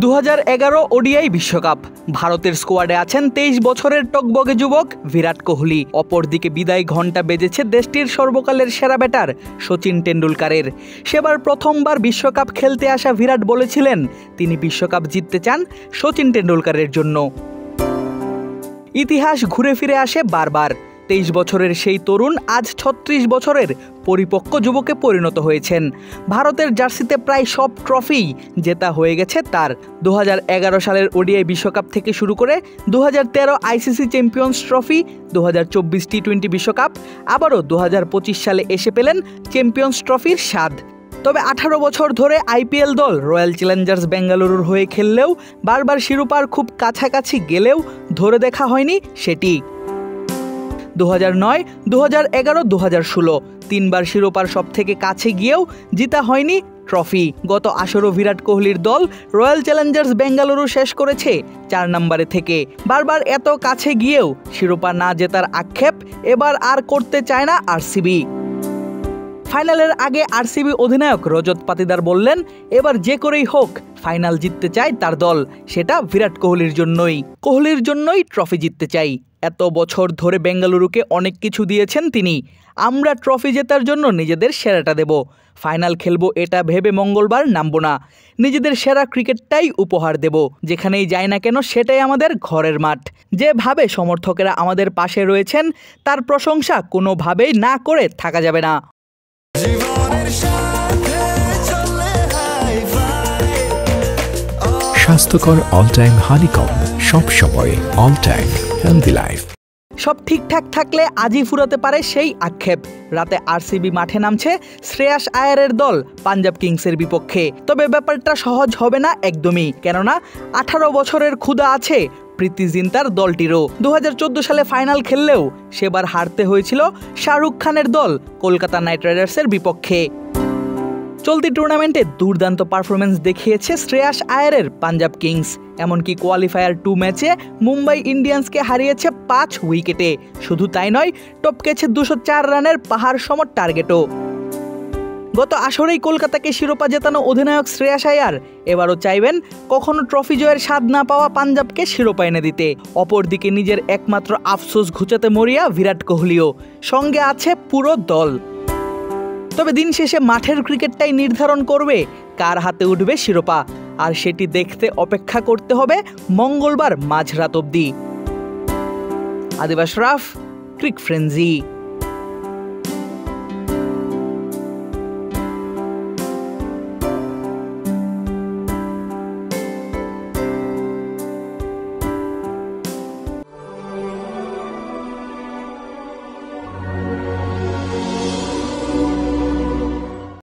2011 ODI বিশ্বকাপ। ভারতের স্কোয়াডে আছেন 23 বছরের টকবগে যুবক বিরাট কোহলি। অপরদিকে বিদায় ঘণ্টা বেজেছে দেশটির সর্বকালের সেরা ব্যাটার সচিন টেন্ডুলকারের। সেবার প্রথমবার বিশ্বকাপ খেলতে আসা বিরাট বলেছিলেন তিনি বিশ্বকাপ জিততে চান সচিন টেন্ডুলকারের জন্য। ইতিহাস ঘুরে ফিরে আসে বারবার। 23 বছরের সেই তরুণ আজ 36 বছরের পরিপক্ক যুবকে পরিণত হয়েছেন। ভারতের জার্সিতে প্রায় সব ট্রফি জেতা হয়ে গেছে তার। 2011 সালের ওডিআই বিশ্বকাপ থেকে শুরু করে 2013 আইসিসি চ্যাম্পিয়ন্স ট্রফি, 2024 টি-20 বিশ্বকাপ, আবারও 2025 সালে এসে পেলেন চ্যাম্পিয়ন্স ট্রফির স্বাদ। তবে 18 বছর ধরে আইপিএল দল রয়্যাল চ্যালেঞ্জার্স বেঙ্গালুরুর হয়ে খেললেও বারবার শিরোপার খুব কাছাকাছি গেলেও ধরে দেখা হয়নি সেটি। 2009, 2011, 2016 তিনবার শিরোপার সব থেকে কাছে গিয়েও জিতা হয়নি ট্রফি। গত আসরও বিরাট কোহলির দল রয়্যাল চ্যালেঞ্জার্স বেঙ্গালুরু শেষ করেছে 4 নম্বরে থেকে। বারবার এত কাছে গিয়েও শিরোপা না জেতার আক্ষেপ এবার আর করতে চায় না আরসিবি। ফাইনালের আগে আরসিবি অধিনায়ক রজত পাতিদার বললেন এবার যে করেই হোক ফাইনাল জিততে চায় তার দল, সেটা বিরাট কোহলির জন্যই ট্রফি জিততে চাই। এত বছর ধরে বেঙ্গালুরুকে অনেক কিছু দিয়েছেন তিনি। আমরা ট্রফি জেতার জন্য নিজেদের সেরাটা দেব, ফাইনাল খেলবো এটা ভেবে মঙ্গলবার নামবো না। নিজেদের সেরা ক্রিকেটটাই উপহার দেব, যেখানেই যাই না কেন সেটাই আমাদের ঘরের মাঠ। যেভাবে সমর্থকেরা আমাদের পাশে রয়েছেন তার প্রশংসা কোনোভাবেই না করে থাকা যাবে না। স্বাস্থ্যকর অল টাইম হানিকম, সব সময় অল টাইম হেলদি লাইফ। সব ঠিকঠাক থাকলে আজই ফুরাতে পারে সেই আক্ষেপ। রাতে আরসিবি মাঠে নামছে শ্রেয়াস আয়ারের দল পাঞ্জাব কিংসের বিপক্ষে। তবে ব্যাপারটা সহজ হবে না একদমই, কেননা 18 বছরের ক্ষুধা আছে প্রীতি জিন্তার দলটিরও। 2014 সালে ফাইনাল খেললেও সেবার হারতে হয়েছিল শাহরুখ খানের দল কলকাতা নাইট রাইডার্সের বিপক্ষে। চলতি টুর্নামেন্টে দুর্দান্ত পারফরমেন্স দেখিয়েছে শ্রেয়াস আয়ারের পাঞ্জাব কিংস। এমনকি কোয়ালিফায়ার 2 ম্যাচে মুম্বাই ইন্ডিয়ান্সকে হারিয়েছে 5 উইকেটে। শুধু তাই নয়, টপকেছে 204 রানের পাহাড় সম টার্গেটও। গত আসরেই কলকাতাকে শিরোপা জেতানো অধিনায়ক শ্রেয়াস আয়ার এবারও চাইবেন কখনো ট্রফি জয়ের স্বাদ না পাওয়া পাঞ্জাবকে শিরোপা এনে দিতে। অপরদিকে নিজের একমাত্র আফসোস ঘুচাতে মরিয়া বিরাট কোহলিও, সঙ্গে আছে পুরো দল। তবে দিন শেষে মাঠের ক্রিকেটটাই নির্ধারণ করবে কার হাতে উঠবে শিরোপা, আর সেটি দেখতে অপেক্ষা করতে হবে মঙ্গলবার মাঝরাত অবধি। আদিব আশরাফ, ক্রিক ফ্রেন্জি।